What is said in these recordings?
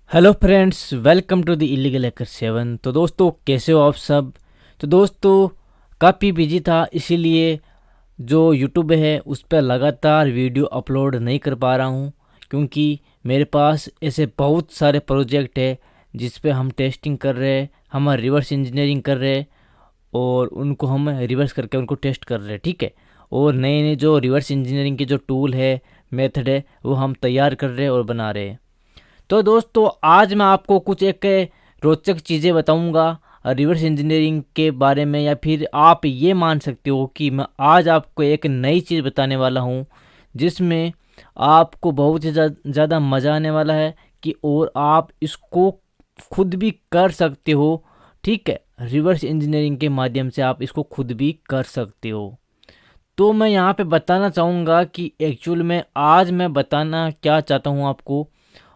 Hello friends, welcome to the illegal hacker 7। तो दोस्तों, कैसे हो आप सब। तो दोस्तों, काफ़ी बिजी था, इसीलिए जो यूट्यूब है उस पर लगातार वीडियो अपलोड नहीं कर पा रहा हूँ, क्योंकि मेरे पास ऐसे बहुत सारे प्रोजेक्ट है जिस पे हम टेस्टिंग कर रहे हैं, हम रिवर्स इंजीनियरिंग कर रहे हैं और उनको हम रिवर्स करके उनको टेस्ट कर रहे हैं। ठीक है। और नए नए जो रिवर्स इंजीनियरिंग के जो टूल है, मेथड है, वो हम तैयार कर रहे हैं और बना रहे हैं। तो दोस्तों, आज मैं आपको कुछ एक रोचक चीज़ें बताऊंगा रिवर्स इंजीनियरिंग के बारे में, या फिर आप ये मान सकते हो कि मैं आज आपको एक नई चीज़ बताने वाला हूँ जिसमें आपको बहुत ही ज़्यादा मज़ा आने वाला है कि और आप इसको खुद भी कर सकते हो। ठीक है। रिवर्स इंजीनियरिंग के माध्यम से आप इसको खुद भी कर सकते हो। तो मैं यहाँ पे बताना चाहूँगा कि एक्चुअल में आज मैं बताना क्या चाहता हूँ आपको,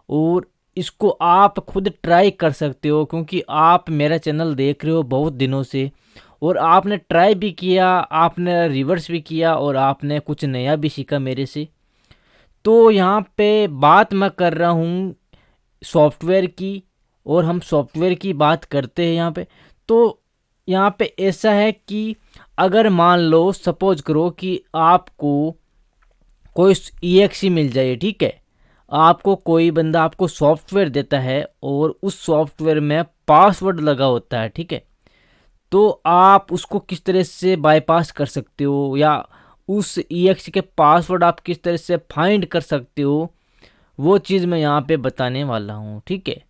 और इसको आप खुद ट्राई कर सकते हो, क्योंकि आप मेरा चैनल देख रहे हो बहुत दिनों से और आपने ट्राई भी किया, आपने रिवर्स भी किया और आपने कुछ नया भी सीखा मेरे से। तो यहाँ पे बात मैं कर रहा हूँ सॉफ्टवेयर की, और हम सॉफ्टवेयर की बात करते हैं यहाँ पे। तो यहाँ पे ऐसा है कि अगर मान लो, सपोज करो कि आपको कोई EXE मिल जाए। ठीक है। आपको कोई बंदा आपको सॉफ्टवेयर देता है और उस सॉफ्टवेयर में पासवर्ड लगा होता है। ठीक है। तो आप उसको किस तरह से बाईपास कर सकते हो, या उस EXE के पासवर्ड आप किस तरह से फाइंड कर सकते हो, वो चीज़ मैं यहाँ पे बताने वाला हूँ। ठीक है।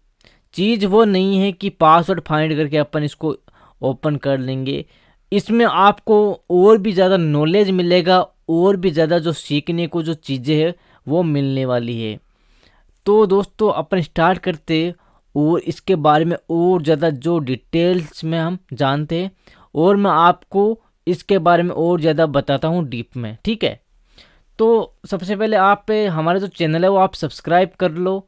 चीज़ वो नहीं है कि पासवर्ड फाइंड करके अपन इसको ओपन कर लेंगे। इसमें आपको और भी ज़्यादा नॉलेज मिलेगा, और भी ज़्यादा जो सीखने को जो चीज़ें हैं वो मिलने वाली है। तो दोस्तों, अपन स्टार्ट करते और इसके बारे में और ज़्यादा जो डिटेल्स में हम जानते हैं, और मैं आपको इसके बारे में और ज़्यादा बताता हूँ डीप में। ठीक है। तो सबसे पहले आप हमारा जो चैनल है वो आप सब्सक्राइब कर लो,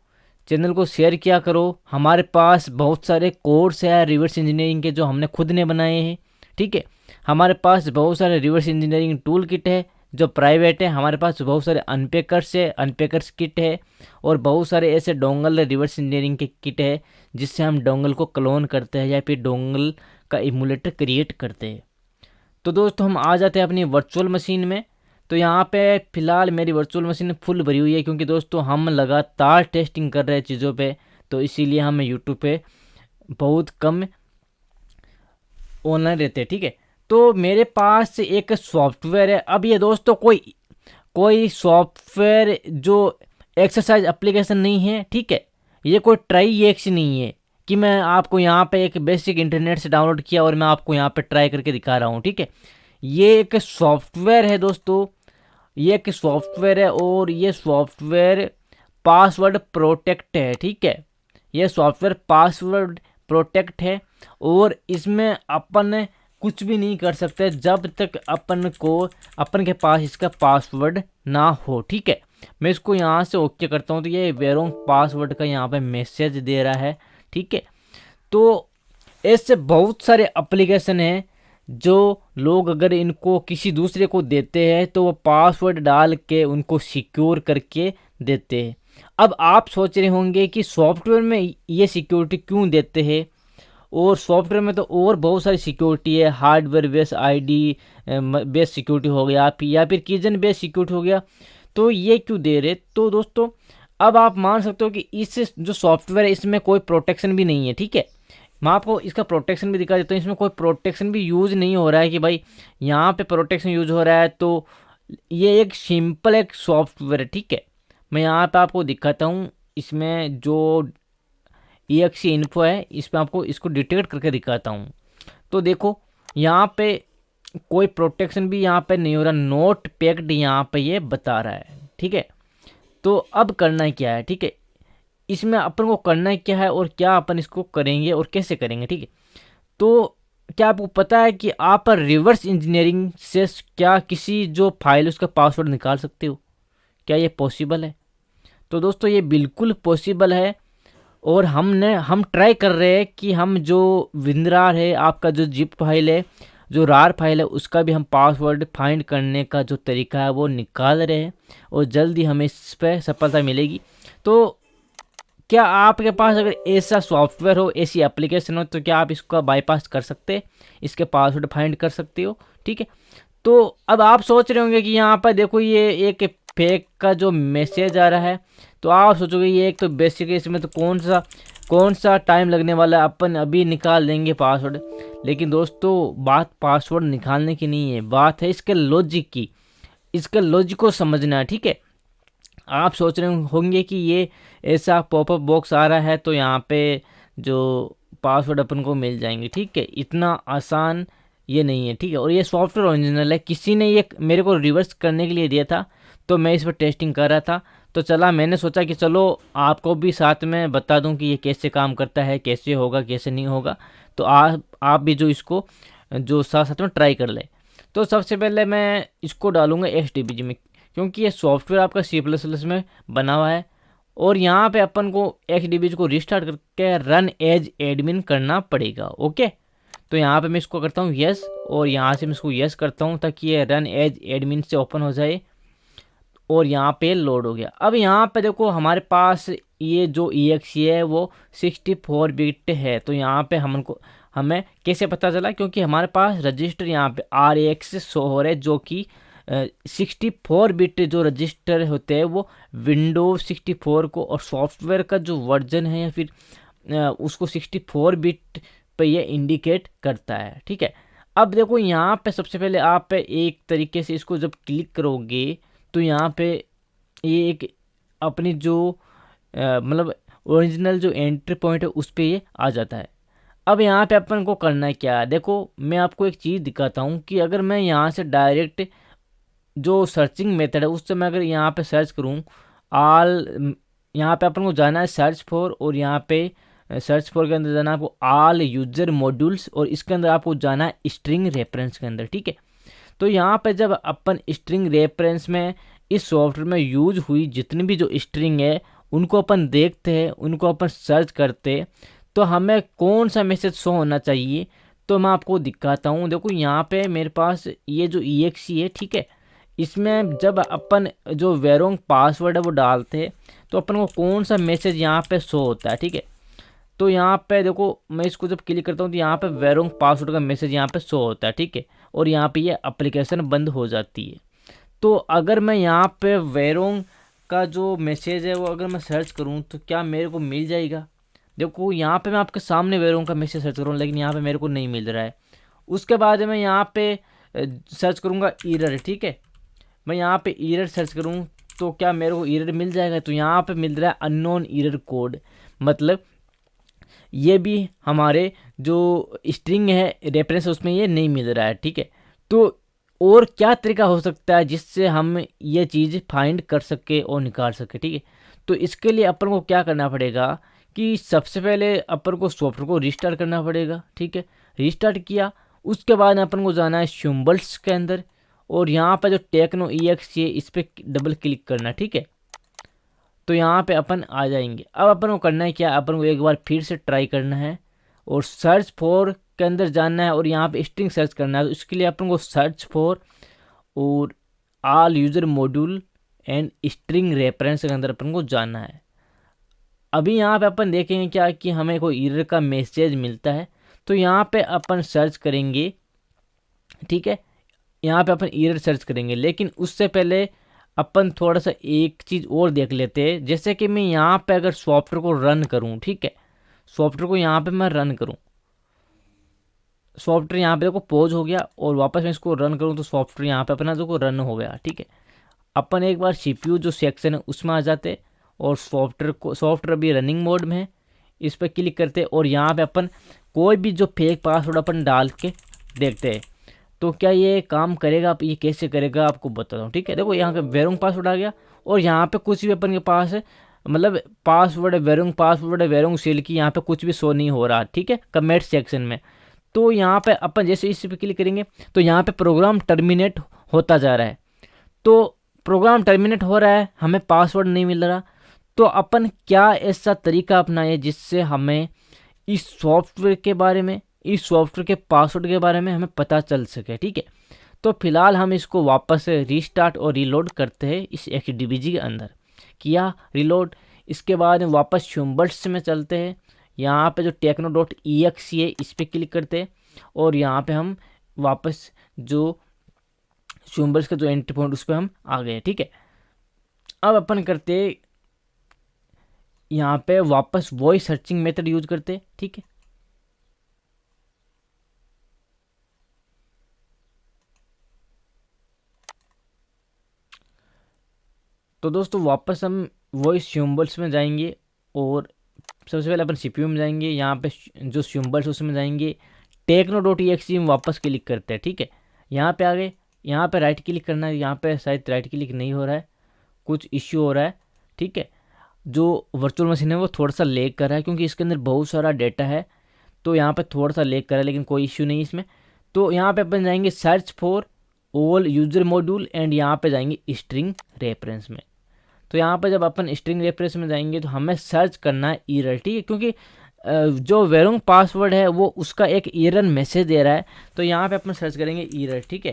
चैनल को शेयर किया करो। हमारे पास बहुत सारे कोर्स है रिवर्स इंजीनियरिंग के जो हमने खुद ने बनाए हैं। ठीक है। हमारे पास बहुत सारे रिवर्स इंजीनियरिंग टूल किट है जो प्राइवेट है। हमारे पास बहुत सारे अनपेकर्स है, अनपेकर्स किट है, और बहुत सारे ऐसे डोंगल रिवर्स इंजीनियरिंग के किट है जिससे हम डोंगल को क्लोन करते हैं या फिर डोंगल का इमुलेटर क्रिएट करते हैं। तो दोस्तों, हम आ जाते हैं अपनी वर्चुअल मशीन में। तो यहाँ पे फ़िलहाल मेरी वर्चुअल मशीन फुल भरी हुई है, क्योंकि दोस्तों हम लगातार टेस्टिंग कर रहे हैं चीज़ों पे, तो इसीलिए हम यूट्यूब पे बहुत कम ऑनलाइन रहते हैं। ठीक है। तो मेरे पास एक सॉफ्टवेयर है। अब ये दोस्तों कोई कोई सॉफ्टवेयर जो एक्सरसाइज एप्लीकेशन नहीं है। ठीक है। ये कोई ट्राई एक्स नहीं है कि मैं आपको यहाँ पे एक बेसिक इंटरनेट से डाउनलोड किया और मैं आपको यहाँ पे ट्राई करके दिखा रहा हूँ। ठीक है। ये एक सॉफ्टवेयर है दोस्तों, ये एक सॉफ्टवेयर है, और ये सॉफ्टवेयर पासवर्ड प्रोटेक्ट है। ठीक है। ये सॉफ्टवेयर पासवर्ड प्रोटेक्ट है, और इसमें अपन कुछ भी नहीं कर सकते जब तक अपन के पास इसका पासवर्ड ना हो। ठीक है। मैं इसको यहाँ से ओके करता हूँ, तो ये वेरोंग पासवर्ड का यहाँ पे मैसेज दे रहा है। ठीक है। तो ऐसे बहुत सारे एप्लीकेशन हैं जो लोग अगर इनको किसी दूसरे को देते हैं तो वो पासवर्ड डाल के उनको सिक्योर करके देते हैं। अब आप सोच रहे होंगे कि सॉफ्टवेयर में ये सिक्योरिटी क्यों देते हैं, और सॉफ्टवेयर में तो और बहुत सारी सिक्योरिटी है, hardware base ID base security हो गया, या फिर कीजन बेस सिक्योरिटी हो गया, तो ये क्यों दे रहे। तो दोस्तों, अब आप मान सकते हो कि इस जो सॉफ्टवेयर है इसमें कोई प्रोटेक्शन भी नहीं है। ठीक है। मैं आपको इसका प्रोटेक्शन भी दिखा देता हूँ। इसमें कोई प्रोटेक्शन भी यूज़ नहीं हो रहा है कि भाई यहाँ पे प्रोटेक्शन यूज हो रहा है। तो ये एक सिंपल एक सॉफ्टवेयर है। ठीक है। मैं यहाँ पे आपको दिखाता हूँ, इसमें जो EXE इन्फो है इस पर आपको इसको डिटेक्ट करके दिखाता हूँ। तो देखो, यहाँ पे कोई प्रोटेक्शन भी यहाँ पे नहीं हो रहा, नोट पैक्ड यहाँ पे ये बता रहा है। ठीक है। तो अब करना क्या है। ठीक है। इसमें अपन को करना क्या है और क्या अपन इसको करेंगे और कैसे करेंगे। ठीक है। तो क्या आपको पता है कि आप रिवर्स इंजीनियरिंग से क्या किसी जो फाइल उसका पासवर्ड निकाल सकते हो? क्या ये पॉसिबल है? तो दोस्तों, ये बिल्कुल पॉसिबल है, और हम ट्राई कर रहे हैं कि हम जो विंद्रार है, आपका जो जिप फाइल है, जो रार फाइल है, उसका भी हम पासवर्ड फाइंड करने का जो तरीका है वो निकाल रहे हैं, और जल्दी हमें इस पर सफलता मिलेगी। तो क्या आपके पास अगर ऐसा सॉफ्टवेयर हो, ऐसी एप्लीकेशन हो, तो क्या आप इसका बाईपास कर सकते हैं, इसके पासवर्ड फाइंड कर सकते हो। ठीक है, तो अब आप सोच रहे होंगे कि यहाँ पर देखो ये एक फेक का जो मैसेज आ रहा है, तो आप सोचोगे ये एक तो बेसिक है, इसमें तो कौन सा टाइम लगने वाला है, अपन अभी निकाल देंगे पासवर्ड। लेकिन दोस्तों बात पासवर्ड निकालने की नहीं है, बात है इसके लॉजिक की, इसके लॉजिक को समझना है। ठीक है, आप सोच रहे होंगे कि ये ऐसा पॉपअप बॉक्स आ रहा है तो यहाँ पे जो पासवर्ड अपन को मिल जाएंगे। ठीक है, इतना आसान ये नहीं है। ठीक है, और ये सॉफ्टवेयर ओरिजिनल है, किसी ने ये मेरे को रिवर्स करने के लिए दिया था, तो मैं इस पर टेस्टिंग कर रहा था, तो चला मैंने सोचा कि चलो आपको भी साथ में बता दूं कि ये कैसे काम करता है, कैसे होगा कैसे नहीं होगा, तो आप भी जो इसको जो साथ साथ में ट्राई कर ले। तो सबसे पहले मैं इसको डालूंगा XDBG में, क्योंकि ये सॉफ्टवेयर आपका C++ में बना हुआ है, और यहाँ पे अपन को XDBG को रिस्टार्ट करके रन एज एडमिन करना पड़ेगा। ओके, तो यहाँ पे मैं इसको करता हूँ यस, और यहाँ से मैं इसको यस करता हूँ ताकि ये रन एज एडमिन से ओपन हो जाए, और यहाँ पे लोड हो गया। अब यहाँ पे देखो हमारे पास ये जो EXE है वो 64 बिट है, तो यहाँ पे हमें कैसे पता चला, क्योंकि हमारे पास रजिस्टर यहाँ पे RX शो हो रहे, जो कि 64 बिट जो रजिस्टर होते हैं वो विंडोज 64 को और सॉफ्टवेयर का जो वर्जन है या फिर उसको 64 बिट पे ये इंडिकेट करता है। ठीक है, अब देखो यहाँ पे सबसे पहले आप एक तरीके से इसको जब क्लिक करोगे तो यहाँ पे ये एक अपनी जो मतलब ओरिजिनल जो एंट्री पॉइंट है उस पर ये आ जाता है। अब यहाँ पे अपन को करना है क्या, देखो मैं आपको एक चीज़ दिखाता हूँ कि अगर मैं यहाँ से डायरेक्ट जो सर्चिंग मेथड है उससे मैं अगर यहाँ पे सर्च करूँ यहाँ पे अपन को जाना है सर्च फॉर, और यहाँ पे सर्च फॉर के अंदर जाना है आपको ऑल यूजर मॉड्यूल्स, और इसके अंदर आपको जाना है स्ट्रिंग रेफरेंस के अंदर। ठीक है, तो यहाँ पे जब अपन स्ट्रिंग रेफरेंस में इस सॉफ्टवेयर में यूज हुई जितनी भी जो स्ट्रिंग है उनको अपन देखते हैं, उनको अपन सर्च करते, तो हमें कौन सा मैसेज शो होना चाहिए, तो मैं आपको दिखाता हूँ। देखो यहाँ पे मेरे पास ये जो EXE है, ठीक है, इसमें जब अपन जो वेरोंग पासवर्ड है वो डालते हैं तो अपन को कौन सा मैसेज यहाँ पे शो होता है। ठीक है, तो यहाँ पे देखो मैं इसको जब क्लिक करता हूँ तो यहाँ पे वेरोंग पासवर्ड का मैसेज यहाँ पे शो होता है। ठीक है, और यहाँ पे ये एप्लीकेशन बंद हो जाती है। तो अगर मैं यहाँ पे वेरोंग का जो मैसेज है वो अगर मैं सर्च करूँ तो क्या मेरे को मिल जाएगा। देखो यहाँ पे मैं आपके सामने वेरोंग का मैसेज सर्च करूँ, लेकिन यहाँ पे मेरे को नहीं मिल रहा है। उसके बाद मैं यहाँ पे सर्च करूँगा एरर। ठीक है, मैं यहाँ पे एरर सर्च करूँ तो क्या मेरे को एरर मिल जाएगा, तो यहाँ पे मिल रहा है अननोन एरर कोड, मतलब ये भी हमारे जो स्ट्रिंग है रेफरेंस उसमें ये नहीं मिल रहा है। ठीक है, तो और क्या तरीका हो सकता है जिससे हम ये चीज़ फाइंड कर सके और निकाल सके। ठीक है, तो इसके लिए अपन को क्या करना पड़ेगा कि सबसे पहले अपन को सॉफ्टवेयर को रिस्टार्ट करना पड़ेगा। ठीक है, रिस्टार्ट किया, उसके बाद अपन को जाना है सिम्बल्स के अंदर, और यहाँ पर जो टेक्नो EXE है इस पर डबल क्लिक करना। ठीक है, तो यहाँ पे अपन आ जाएंगे। अब अपन को करना है क्या, अपन को एक बार फिर से ट्राई करना है और सर्च फॉर के अंदर जाना है और यहाँ पे स्ट्रिंग सर्च करना है। तो इसके लिए अपन को सर्च फॉर और all user module and string reference के अंदर अपन को जाना है। अभी यहाँ पे अपन देखेंगे क्या कि हमें कोई एरर का मैसेज मिलता है, तो यहाँ पे अपन सर्च करेंगे। ठीक है, यहाँ पे अपन एरर सर्च करेंगे, लेकिन उससे पहले अपन थोड़ा सा एक चीज़ और देख लेते हैं। जैसे कि मैं यहाँ पे अगर सॉफ्टवेयर को रन करूँ, ठीक है, सॉफ्टवेयर को यहाँ पे मैं रन करूँ, सॉफ्टवेयर यहाँ पे देखो पॉज हो गया, और वापस मैं इसको रन करूँ तो सॉफ्टवेयर यहाँ पे अपना देखो रन हो गया। ठीक है, अपन एक बार CPU जो सेक्शन है उसमें आ जाते और सॉफ्टवेयर अभी रनिंग मोड में है, इस पर क्लिक करते और यहाँ पे अपन कोई भी जो फेक पासवर्ड अपन डाल के देखते हैं तो क्या ये काम करेगा। आप ये कैसे करेगा आपको बताता हूँ। ठीक है, देखो यहाँ पे वेरोंग पासवर्ड आ गया, और यहाँ पे कुछ भी अपन के पास है, मतलब पासवर्ड वेरोंग सेल की यहाँ पे कुछ भी शो नहीं हो रहा। ठीक है, कमेंट सेक्शन में। तो यहाँ पे अपन जैसे इस पर क्लिक करेंगे तो यहाँ पे प्रोग्राम टर्मिनेट होता जा रहा है। तो प्रोग्राम टर्मिनेट हो रहा है, हमें पासवर्ड नहीं मिल रहा, तो अपन क्या ऐसा तरीका अपनाए जिससे हमें इस सॉफ्टवेयर के बारे में, इस सॉफ्टवेयर के पासवर्ड के बारे में हमें पता चल सके। ठीक है, तो फिलहाल हम इसको वापस से रीस्टार्ट और रीलोड करते हैं इस XDBG के अंदर। किया रीलोड, इसके बाद में वापस सिम्बल्स में चलते हैं। यहाँ पे जो techno.exe है इस पर क्लिक करते हैं और यहाँ पे हम वापस जो सिम्बल्स का जो एंट्री पॉइंट उस पर हम आ गए। ठीक है, अब अपन करते यहाँ पे वापस वॉइस सर्चिंग मेथड यूज करते। ठीक है, तो दोस्तों वापस हम वॉइस सिम्बल्स में जाएंगे और सबसे पहले अपन सीपीयू में जाएंगे। यहाँ पे जो सिम्बल्स उसमें जाएंगे, techno.exe में वापस क्लिक करते हैं। ठीक है, यहाँ पे आ गए, यहाँ पे राइट क्लिक करना है। यहाँ पे शायद राइट क्लिक नहीं हो रहा है, कुछ इश्यू हो रहा है। ठीक है, जो वर्चुअल मशीन है वो थोड़ा सा लेग कर रहा है क्योंकि इसके अंदर बहुत सारा डेटा है, तो यहाँ पे थोड़ा सा लेग कर रहा है, लेकिन कोई इश्यू नहीं इसमें। तो यहाँ पे अपन जाएंगे search for all user module and यहाँ पे जाएंगे स्ट्रिंग रेफरेंस में। तो यहाँ पर जब अपन स्ट्रिंग रेफरेंस में जाएंगे तो हमें सर्च करना है एरर। ठीक है, क्योंकि जो वेरोंग पासवर्ड है वो उसका एक एरर मैसेज दे रहा है, तो यहाँ पे अपन सर्च करेंगे एरर। ठीक है,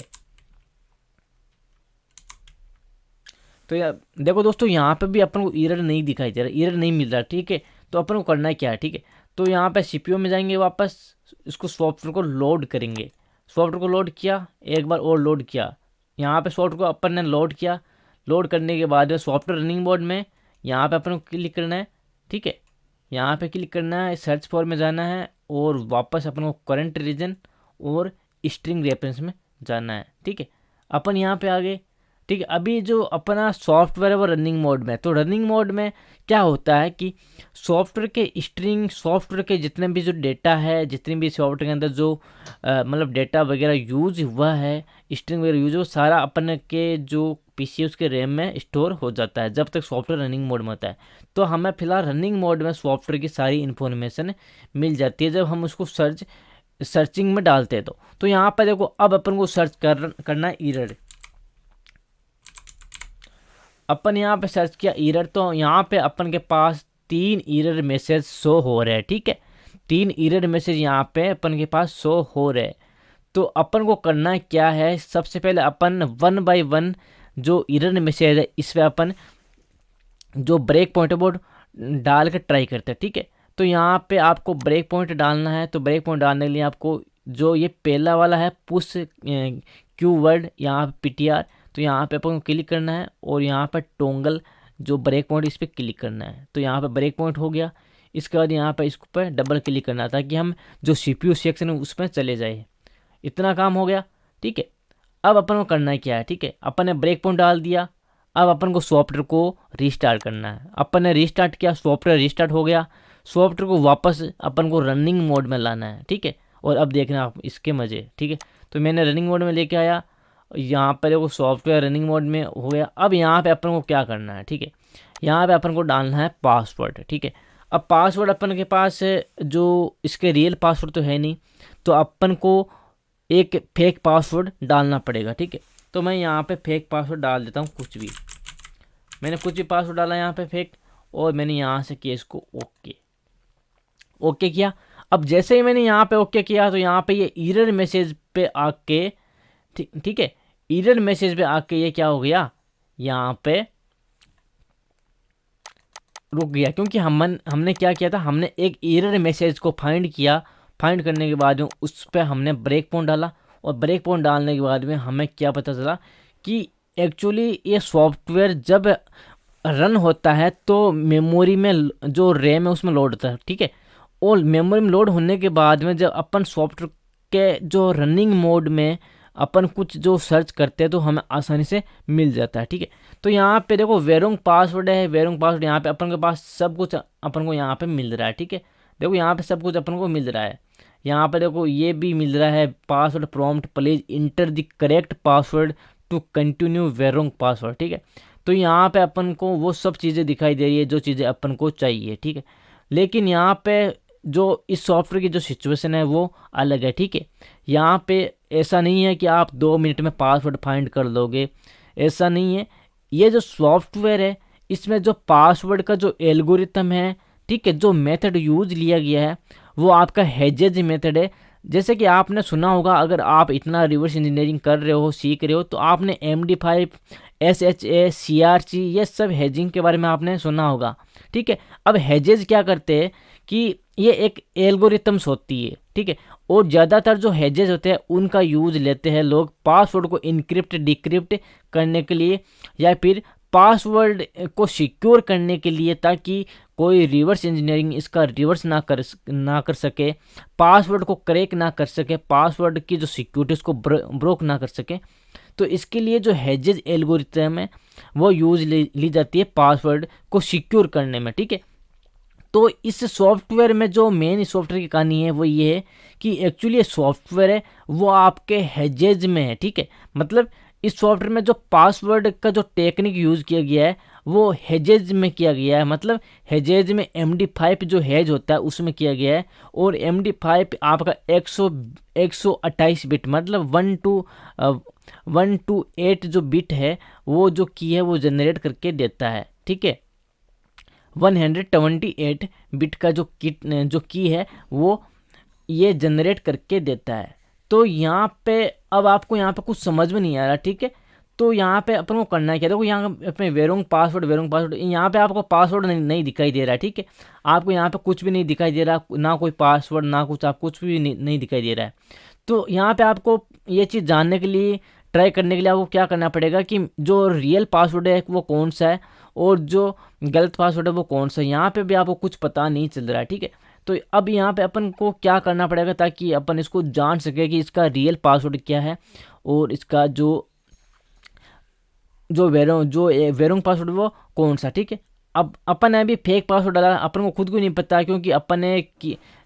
तो यार देखो दोस्तों यहाँ पे भी अपन को एरर नहीं दिखाई दे रहा, एरर नहीं मिल रहा। ठीक है, तो अपन को करना है क्या है। ठीक है, तो यहाँ पे सीपीयू में जाएंगे, वापस इसको सॉफ्टवेयर को लोड करेंगे। सॉफ्टवेयर को लोड किया, एक बार और लोड किया, यहाँ पे सॉफ्टवेयर को अपन ने लोड किया। लोड करने के बाद सॉफ्टवेयर रनिंग मोड में यहाँ पे अपन को क्लिक करना है। ठीक है, यहाँ पे क्लिक करना है, सर्च फॉर में जाना है और वापस अपन को करंट रीजन और स्ट्रिंग रेफरेंस में जाना है। ठीक है, अपन यहाँ पे आ गए। ठीक है, अभी जो अपना सॉफ्टवेयर है वो रनिंग मोड में, तो रनिंग मोड में क्या होता है कि सॉफ्टवेयर के स्ट्रिंग, सॉफ्टवेयर के जितने भी जो डेटा है, जितने भी सॉफ्टवेयर के अंदर जो मतलब डेटा वगैरह यूज हुआ है, स्ट्रिंग वगैरह यूज हो, सारा अपन के जो पीसी उसके रैम में स्टोर हो जाता है जब तक सॉफ्टवेयर रनिंग मोड में होता है। तो हमें फिलहाल रनिंग मोड में सॉफ्टवेयर की सारी इन्फॉर्मेशन मिल जाती है जब हम उसको सर्चिंग में डालते हैं। तो यहाँ पर देखो अब अपन को सर्च करना है एरर। अपन यहाँ पे सर्च किया एरर, तो यहाँ पे अपन के पास 3 एरर मैसेज शो हो रहे हैं। ठीक है, 3 एरर मैसेज यहाँ पे अपन के पास शो हो रहे हैं। तो अपन को करना क्या है, सबसे पहले अपन 1 बाय 1 जो एरर मैसेज है इस पर अपन जो ब्रेक पॉइंट है वो डाल कर ट्राई करते हैं। ठीक है, तो यहाँ पे आपको ब्रेक पॉइंट डालना है। तो ब्रेक पॉइंट डालने के लिए आपको जो ये पहला वाला है पुश क्यू वर्ड, यहाँ पे पीटीआर, तो यहाँ पे अपन को क्लिक करना है और यहाँ पर टोंगल जो ब्रेक पॉइंट इस पर क्लिक करना है। तो यहाँ पे ब्रेक पॉइंट हो गया। इसके बाद यहाँ पर इसको पर डबल क्लिक करना ताकि हम जो सीपीयू सेक्शन है उसमें चले जाए। इतना काम हो गया। ठीक है, अब अपन को करना है क्या है। ठीक है, अपन ने ब्रेक पॉइंट डाल दिया, अब अपन को सॉफ्टवेयर को रीस्टार्ट करना है। अपन ने रीस्टार्ट किया, सॉफ्टवेयर रीस्टार्ट हो गया। सॉफ्टवेयर को वापस अपन को रनिंग मोड में लाना है। ठीक है, और अब देखना आप इसके मज़े। ठीक है, तो मैंने रनिंग मोड में लेके आया, यहाँ पर देखो सॉफ्टवेयर रनिंग मोड में हो गया। अब यहाँ पे अपन को क्या करना है। ठीक है, यहाँ पे अपन को डालना है पासवर्ड। ठीक है, अब पासवर्ड अपन के पास जो इसके रियल पासवर्ड तो है नहीं, तो अपन को एक फेक पासवर्ड डालना पड़ेगा। ठीक है, तो मैं यहाँ पे फेक पासवर्ड डाल देता हूँ, कुछ भी। मैंने कुछ भी पासवर्ड डाला यहाँ पे फेक, और मैंने यहाँ से किया इसको ओके किया। अब जैसे ही मैंने यहाँ पे ओके किया तो यहाँ पे ये एरर मैसेज पे आके, ठीक है, एरर मैसेज पे आके ये क्या हो गया, यहाँ पे रुक गया। क्योंकि हमने क्या किया था, हमने एक एरर मैसेज को फाइंड किया। फाइंड करने के बाद में उस पर हमने ब्रेक पॉइंट डाला, और ब्रेक पॉइंट डालने के बाद में हमें क्या पता चला कि एक्चुअली ये सॉफ्टवेयर जब रन होता है तो मेमोरी में जो रैम है उसमें लोड होता है। ठीक है, और मेमोरी में लोड होने के बाद में जब अपन सॉफ्टवेयर के जो रनिंग मोड में अपन कुछ जो सर्च करते हैं तो हमें आसानी से मिल जाता है। ठीक है, तो यहाँ पे देखो वेरोंग पासवर्ड है, वेरोंग पासवर्ड यहाँ पे अपन के पास सब कुछ अपन को यहाँ पे मिल रहा है। ठीक है, देखो यहाँ पे सब कुछ अपन को मिल रहा है। यहाँ पे देखो ये भी मिल रहा है, password prompt please enter the correct password to continue wrong password. ठीक है, तो यहाँ पे अपन को वो सब चीज़ें दिखाई दे रही है जो चीज़ें अपन को चाहिए। ठीक है, लेकिन यहाँ पे जो इस सॉफ्टवेयर की जो सिचुएशन है वो अलग है। ठीक है, यहाँ पे ऐसा नहीं है कि आप 2 मिनट में पासवर्ड फाइंड कर लोगे, ऐसा नहीं है। ये जो सॉफ्टवेयर है इसमें जो पासवर्ड का जो एल्गोरिथम है, ठीक है, जो मेथड यूज लिया गया है वो आपका हेजेज मेथड है। जैसे कि आपने सुना होगा, अगर आप इतना रिवर्स इंजीनियरिंग कर रहे हो, सीख रहे हो, तो आपने MD5 SHA, CRC, ये सब हेजिंग के बारे में आपने सुना होगा, ठीक है। अब हेजेज क्या करते हैं कि ये एक एल्गोरिथम्स होती है, ठीक है, और ज़्यादातर जो हेजेज होते हैं उनका यूज लेते हैं लोग पासवर्ड को इनक्रिप्ट डिक्रिप्ट करने के लिए, या फिर पासवर्ड को सिक्योर करने के लिए, ताकि कोई रिवर्स इंजीनियरिंग इसका रिवर्स ना कर सके, पासवर्ड को क्रैक ना कर सके, पासवर्ड की जो सिक्योरिटी उसको ब्रोक ना कर सके। तो इसके लिए जो हेजेज एल्गोरिथम है वो यूज ली जाती है पासवर्ड को सिक्योर करने में, ठीक है। तो इस सॉफ्टवेयर में जो मेन सॉफ्टवेयर की कहानी है वो ये है कि एक्चुअली ये सॉफ्टवेयर है वो आपके हेजेज में है, ठीक है। मतलब इस सॉफ्टवेयर में जो पासवर्ड का जो टेक्निक यूज़ किया गया है वो हेजेज में किया गया है। मतलब हेजेज में MD5 जो हेज होता है उसमें किया गया है, और MD5 आपका 128 बिट, मतलब 1 to 8 जो बिट है वो जो की है वो जनरेट करके देता है, ठीक है। 128 बिट का जो की है वो ये जनरेट करके देता है। तो यहाँ पे अब आपको यहाँ पे कुछ समझ में नहीं आ रहा, ठीक है। तो यहाँ पे अपन को करना है क्या, देखो यहाँ अपने वेरोंग पासवर्ड यहाँ पे आपको पासवर्ड नहीं दिखाई दे रहा है, ठीक है। आपको यहाँ पे कुछ भी नहीं दिखाई दे रहा, ना कोई पासवर्ड ना कुछ, आप कुछ भी नहीं दिखाई दे रहा है। तो यहाँ पे आपको ये चीज़ जानने के लिए, ट्राई करने के लिए आपको क्या करना पड़ेगा कि जो रियल पासवर्ड है वो कौन सा है और जो गलत पासवर्ड है वो कौन सा है। यहाँ पे भी आपको कुछ पता नहीं चल रहा है, ठीक है। तो अब यहाँ पे अपन को क्या करना पड़ेगा ताकि अपन इसको जान सके कि इसका रियल पासवर्ड क्या है और इसका जो वेरोंग पासवर्ड वो कौन सा, ठीक है। अब अपन ने अभी फेक पासवर्ड डाला, अपन को खुद को नहीं पता, क्योंकि अपन ने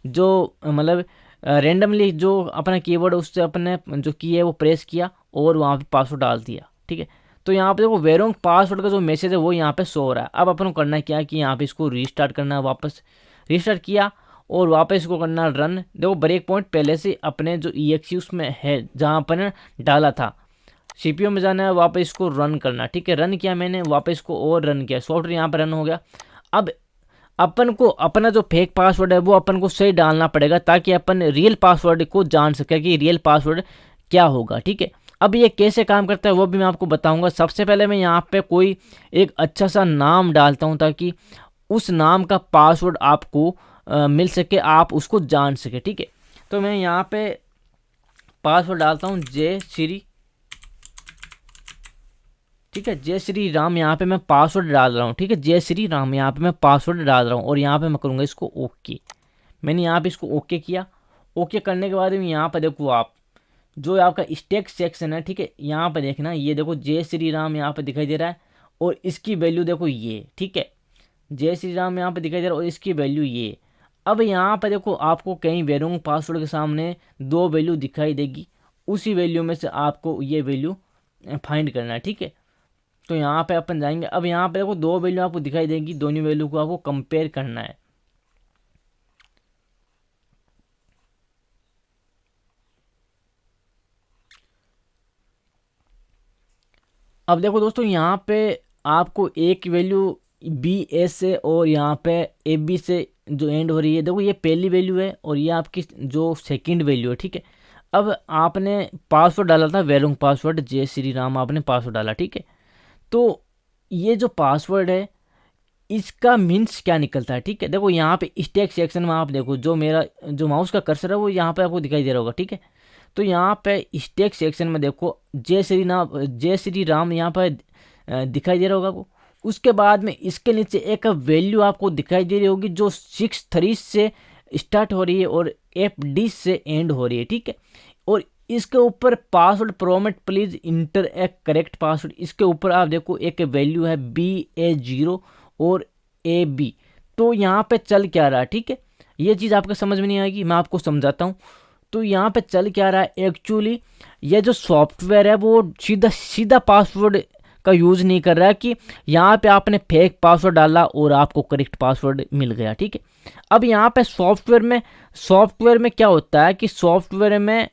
जो मतलब रेंडमली जो अपना कीवर्ड उससे अपन ने जो की है वो प्रेस किया और वहाँ पे पासवर्ड डाल दिया, ठीक है। तो यहाँ पे देखो वेरोंग पासवर्ड का जो मैसेज है वो यहाँ पे शो हो रहा है। अब अपन को करना क्या है कि यहाँ पे इसको रीस्टार्ट करना है, वापस रीस्टार्ट किया और वापस इसको करना रन। देखो ब्रेक पॉइंट पहले से अपने जो EXE उसमें है जहाँ अपन ने डाला था, CPU में जाना है, वापस इसको रन करना, ठीक है। रन किया मैंने, वापस इसको और रन किया, सॉफ्टवेयर यहाँ पर रन हो गया। अब अपन को अपना जो फेक पासवर्ड है वो अपन को सही डालना पड़ेगा ताकि अपन रियल पासवर्ड को जान सके कि रियल पासवर्ड क्या होगा, ठीक है। अब ये कैसे काम करता है वो भी मैं आपको बताऊंगा। सबसे पहले मैं यहाँ पे कोई एक अच्छा सा नाम डालता हूँ ताकि उस नाम का पासवर्ड आपको मिल सके, आप उसको जान सके, ठीक है। तो मैं यहाँ पे पासवर्ड डालता हूँ जय श्री, ठीक है, जय श्री राम। यहाँ पे मैं पासवर्ड डाल रहा हूँ, ठीक है, जय श्री राम यहाँ पे मैं पासवर्ड डाल रहा हूँ और यहाँ पे मैं करूँगा इसको ओके। मैंने यहाँ पे इसको ओके किया। ओके करने के बाद में यहाँ पे देखो आप जो आपका स्टेक सेक्शन है, ठीक है, यहाँ पे देखना, ये देखो जय श्री राम यहाँ पे दिखाई दे रहा है और इसकी वैल्यू देखो ये, ठीक है, जय श्री राम यहाँ पे दिखाई दे रहा है और इसकी वैल्यू ये। अब यहाँ पे देखो आपको कहीं वेरोंग पासवर्ड के सामने 2 वैल्यू दिखाई देगी, उसी वैल्यू में से आपको ये वैल्यू फाइंड करना है, ठीक है। तो यहाँ पे अपन जाएंगे। अब यहाँ पे देखो 2 वैल्यू आपको दिखाई देगी, दोनों वैल्यू को आपको कंपेयर करना है। अब देखो दोस्तों यहाँ पे आपको एक वैल्यू BS से और यहाँ पे AB से जो एंड हो रही है, देखो ये पहली वैल्यू है और ये आपकी जो सेकंड वैल्यू है, ठीक है। अब आपने पासवर्ड डाला था वेरोंग पासवर्ड जय श्री राम, आपने पासवर्ड डाला, ठीक है। तो ये जो पासवर्ड है इसका मीन्स क्या निकलता है, ठीक है। देखो यहाँ पे स्टैक सेक्शन में आप देखो जो मेरा जो माउस का कर्सर है वो यहाँ पे आपको दिखाई दे रहा होगा, ठीक है। तो यहाँ पे स्टैक सेक्शन में देखो जय श्री राम यहाँ पर दिखाई दे रहा होगा आपको। उसके बाद में इसके नीचे एक वैल्यू आपको दिखाई दे रही होगी जो 63 से स्टार्ट हो रही है और FD से एंड हो रही है, ठीक है। और इसके ऊपर password prompt please enter a correct password, इसके ऊपर आप देखो एक वैल्यू है BA0 और AB। तो यहाँ पे चल क्या रहा है, ठीक है, ये चीज़ आपको समझ में नहीं आएगी, मैं आपको समझाता हूँ। तो यहाँ पे चल क्या रहा है, एक्चुअली ये जो सॉफ्टवेयर है वो सीधा पासवर्ड का यूज़ नहीं कर रहा है कि यहाँ पे आपने फेक पासवर्ड डाला और आपको करेक्ट पासवर्ड मिल गया, ठीक है। अब यहाँ पे सॉफ्टवेयर में क्या होता है कि सॉफ्टवेयर में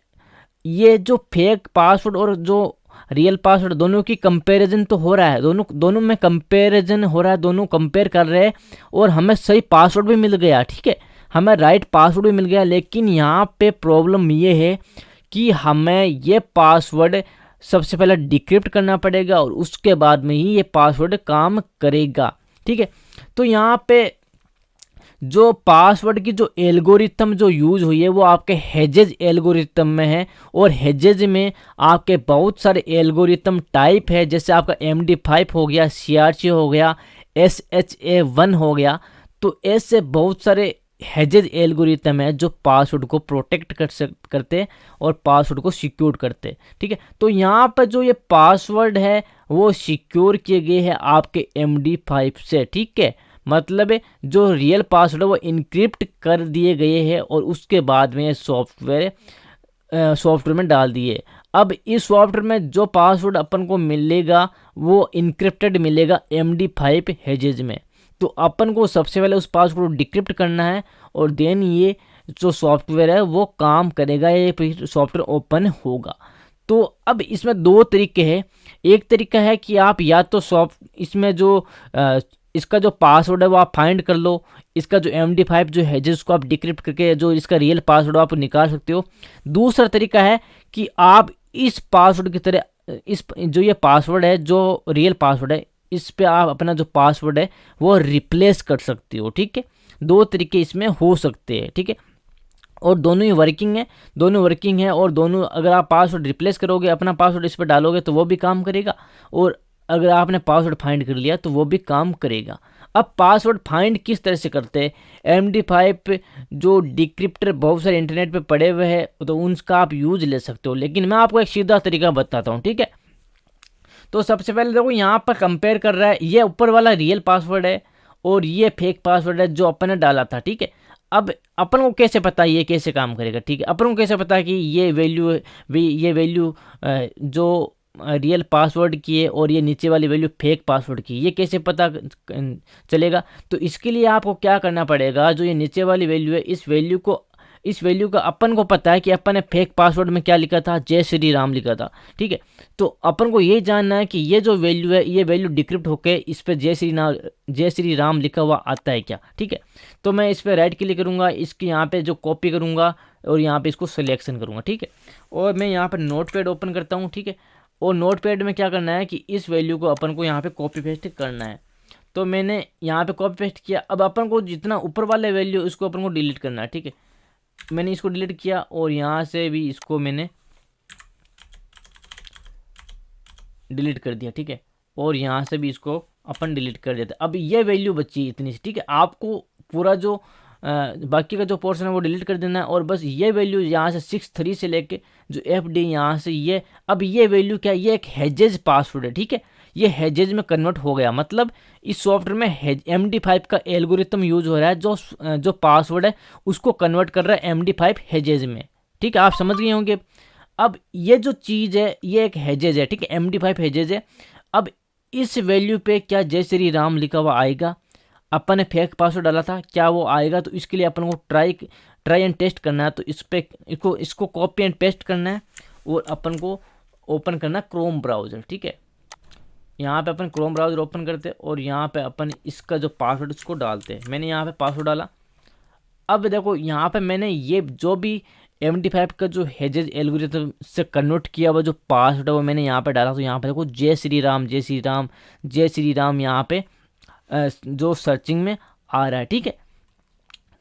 ये जो फेक पासवर्ड और जो रियल पासवर्ड दोनों की कंपैरिजन तो हो रहा है, दोनों में कंपैरिजन हो रहा है, दोनों कंपेयर कर रहे हैं और हमें सही पासवर्ड भी मिल गया, ठीक है, हमें राइट पासवर्ड भी मिल गया। लेकिन यहाँ पे प्रॉब्लम ये है कि हमें ये पासवर्ड सबसे पहले डिक्रिप्ट करना पड़ेगा और उसके बाद में ही ये पासवर्ड काम करेगा। ठीक है, तो यहाँ पे जो पासवर्ड की जो एल्गोरिथम जो यूज हुई है वो आपके हेजेज एल्गोरिथम में है, और हेजेज में आपके बहुत सारे एल्गोरिथम टाइप है, जैसे आपका MD5 हो गया, CRC हो गया, SHA-1 हो गया। तो ऐसे बहुत सारे हेजेज एल्गोरिथम है जो पासवर्ड को प्रोटेक्ट करते और पासवर्ड को सिक्योर करते। ठीक है, तो यहाँ पर जो ये पासवर्ड है वो सिक्योर किए गए हैं आपके MD5 से। ठीक है, मतलब जो रियल पासवर्ड है वो इनक्रिप्ट कर दिए गए हैं और उसके बाद में सॉफ्टवेयर में डाल दिए। अब इस सॉफ्टवेयर में जो पासवर्ड अपन को मिलेगा वो इनक्रिप्टेड मिलेगा MD5 हेजेज में। तो अपन को सबसे पहले उस पासवर्ड को डिक्रिप्ट करना है और देन ये जो सॉफ्टवेयर है वो काम करेगा, ये फिर सॉफ्टवेयर ओपन होगा। तो अब इसमें दो तरीके हैं। एक तरीका है कि आप या तो इसमें जो इसका जो पासवर्ड है वो आप फाइंड कर लो, इसका जो MD5 जो है जिसको आप डिक्रिप्ट करके जो इसका रियल पासवर्ड आप निकाल सकते हो। दूसरा तरीका है कि आप इस पासवर्ड की तरह इस जो ये पासवर्ड है जो रियल पासवर्ड है इस पे आप अपना जो पासवर्ड है वो रिप्लेस कर सकते हो। ठीक है, दो तरीके इसमें हो सकते हैं। ठीक है, और दोनों ही वर्किंग है, दोनों वर्किंग है, और दोनों अगर आप पासवर्ड रिप्लेस करोगे अपना पासवर्ड इस पर डालोगे तो वो भी काम करेगा, और अगर आपने पासवर्ड फाइंड कर लिया तो वो भी काम करेगा। अब पासवर्ड फाइंड किस तरह से करते हैं, MD5 जो डिक्रिप्टर बहुत सारे इंटरनेट पे पड़े हुए हैं तो उनका आप यूज ले सकते हो, लेकिन मैं आपको एक सीधा तरीका बताता हूँ। ठीक है, तो सबसे पहले देखो यहाँ पर कंपेयर कर रहा है, ये ऊपर वाला रियल पासवर्ड है और ये फेक पासवर्ड है जो अपन ने डाला था। ठीक है, अब अपन को कैसे पता ये कैसे काम करेगा। ठीक है, अपन को कैसे पता कि ये वैल्यू जो रियल पासवर्ड की है और ये नीचे वाली वैल्यू फेक पासवर्ड की, ये कैसे पता चलेगा। तो इसके लिए आपको क्या करना पड़ेगा, जो ये नीचे वाली वैल्यू है इस वैल्यू का अपन को पता है कि अपन ने फेक पासवर्ड में क्या लिखा था, जय श्री राम लिखा था। ठीक है, तो अपन को ये जानना है कि ये जो वैल्यू है ये वैल्यू डिक्रिप्ट होके इस पे जय श्री राम लिखा हुआ आता है क्या। ठीक है, तो मैं इस पर राइट क्लिक करूँगा, इसकी यहाँ पे जो कॉपी करूँगा और यहाँ पे इसको सिलेक्शन करूँगा। ठीक है, और मैं यहाँ पर नोटपैड ओपन करता हूँ। ठीक है, और नोटपैड में क्या करना है कि इस वैल्यू को अपन को यहाँ पे कॉपी पेस्ट करना है। तो मैंने यहाँ पे कॉपी पेस्ट किया। अब अपन को जितना ऊपर वाले वैल्यू उसको अपन को डिलीट करना है। ठीक है, मैंने इसको डिलीट किया और यहाँ से भी इसको मैंने डिलीट कर दिया। ठीक है, और यहाँ से भी इसको अपन डिलीट कर देते। अब ये वैल्यू बची इतनी सी। ठीक है, आपको पूरा जो बाकी का जो पोर्शन है वो डिलीट कर देना है, और बस ये वैल्यू यहाँ से 63 से लेके जो FD यहाँ से ये, अब ये वैल्यू क्या है, ये एक हेजेज पासवर्ड है। ठीक है, ये हेजेज में कन्वर्ट हो गया, मतलब इस सॉफ्टवेयर में MD5 का एल्गोरिथम यूज हो रहा है जो पासवर्ड है उसको कन्वर्ट कर रहा है MD5 हेजेज में। ठीक है, आप समझ गए होंगे। अब ये जो चीज़ है ये एक हेजेज है। ठीक है, MD5 हेजेज है। अब इस वैल्यू पे क्या जय श्री राम लिखा हुआ आएगा, अपन ने फेक पासवर्ड डाला था क्या वो आएगा। तो इसके लिए अपन को ट्राई एंड टेस्ट करना है। तो इसको कॉपी एंड पेस्ट करना है और अपन को ओपन करना है क्रोम ब्राउज़र। ठीक है, यहाँ पे अपन क्रोम ब्राउज़र ओपन करते हैं और यहाँ पे अपन इसका जो पासवर्ड उसको डालते हैं। मैंने यहाँ पे पासवर्ड डाला। अब देखो यहाँ पे मैंने ये जो भी MD5 का जो हेजेज एल्गोरिथम से कन्वर्ट किया हुआ जो पासवर्ड है वो मैंने यहाँ पे डाला। तो यहाँ पे देखो जय श्री राम जय श्री राम जय श्री राम यहाँ पे जो सर्चिंग में आ रहा है। ठीक है,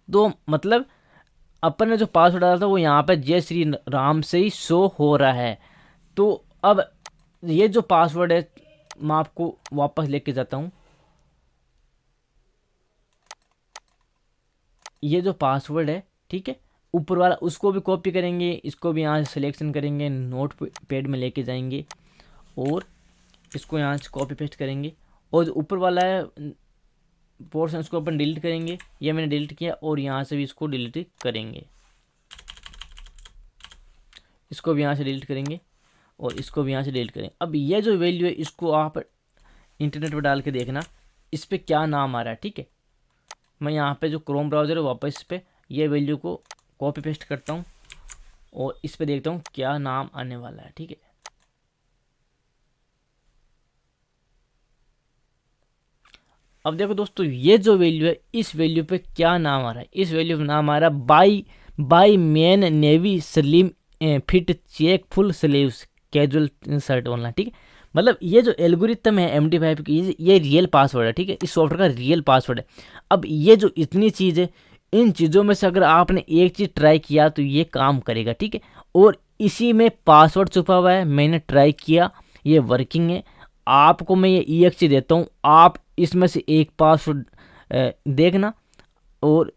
तो मतलब अपन ने जो पासवर्ड डाला था वो यहाँ पे जय श्री राम से ही शो हो रहा है। तो अब ये जो पासवर्ड है मैं आपको वापस लेके जाता हूँ। ये जो पासवर्ड है, ठीक है, ऊपर वाला उसको भी कॉपी करेंगे, इसको भी यहाँ से सिलेक्शन करेंगे, नोट पैड में लेके जाएंगे और इसको यहाँ से कॉपी पेस्ट करेंगे, और जो ऊपर वाला है पोर्शन उसको अपन डिलीट करेंगे। ये मैंने डिलीट किया और यहाँ से भी इसको डिलीट करेंगे, इसको भी यहाँ से डिलीट करेंगे और इसको भी यहाँ से डिलीट करेंगे। अब ये जो वैल्यू है इसको आप इंटरनेट पर डाल के देखना इस पर क्या नाम आ रहा है। ठीक है, मैं यहाँ पे जो क्रोम ब्राउज़र है वापस इस पर ये वैल्यू को कॉपी पेस्ट करता हूँ और इस पे देखता हूँ क्या नाम आने वाला है। ठीक है, अब देखो दोस्तों ये जो वैल्यू है इस वैल्यू पे क्या नाम आ रहा है। इस वैल्यू पे नाम आ रहा है by man navy slim fit check full sleeves. Casual insert online, ठीक है। मतलब ये जो एल्गोरिथम है MD5 की, ये रियल पासवर्ड है, ठीक है, इस सॉफ्टवेयर का रियल पासवर्ड है। अब ये जो इतनी चीज़ है, इन चीज़ों में से अगर आपने एक चीज़ ट्राई किया तो ये काम करेगा, ठीक है। और इसी में पासवर्ड छुपा हुआ है, मैंने ट्राई किया, ये वर्किंग है। आपको मैं ये EXE देता हूँ, आप इसमें से एक पासवर्ड देखना और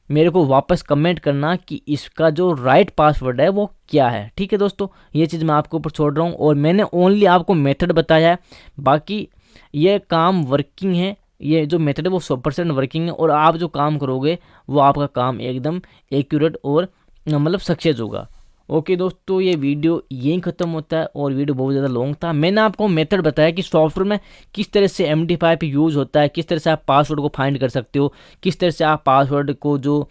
मेरे को वापस कमेंट करना कि इसका जो राइट पासवर्ड है वो क्या है, ठीक है दोस्तों। ये चीज़ मैं आपके ऊपर छोड़ रहा हूँ और मैंने ओनली आपको मेथड बताया है, बाकी ये काम वर्किंग है। ये जो मेथड है वो 100% वर्किंग है और आप जो काम करोगे वो आपका काम एकदम एक्यूरेट और मतलब सक्सेस होगा। ओके दोस्तों, ये वीडियो यहीं ख़त्म होता है और वीडियो बहुत ज़्यादा लॉन्ग था। मैंने आपको मेथड बताया कि सॉफ्टवेयर में किस तरह से MD5 यूज़ होता है, किस तरह से आप पासवर्ड को फाइंड कर सकते हो, किस तरह से आप पासवर्ड को जो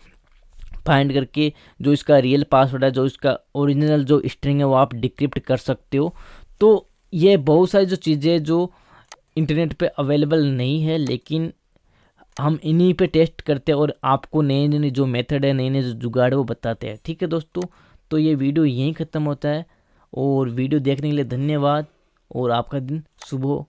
फाइंड करके जो इसका रियल पासवर्ड है, जो इसका ओरिजिनल जो स्ट्रिंग है वो आप डिक्रिप्ट कर सकते हो। तो ये बहुत सारी जो चीज़ें जो इंटरनेट पे अवेलेबल नहीं है, लेकिन हम इन्हीं पे टेस्ट करते हैं और आपको नए नए जो मेथड है, नए नए जो जुगाड़ है वो बताते हैं, ठीक है दोस्तों। तो ये वीडियो यहीं ख़त्म होता है और वीडियो देखने के लिए धन्यवाद और आपका दिन शुभ हो।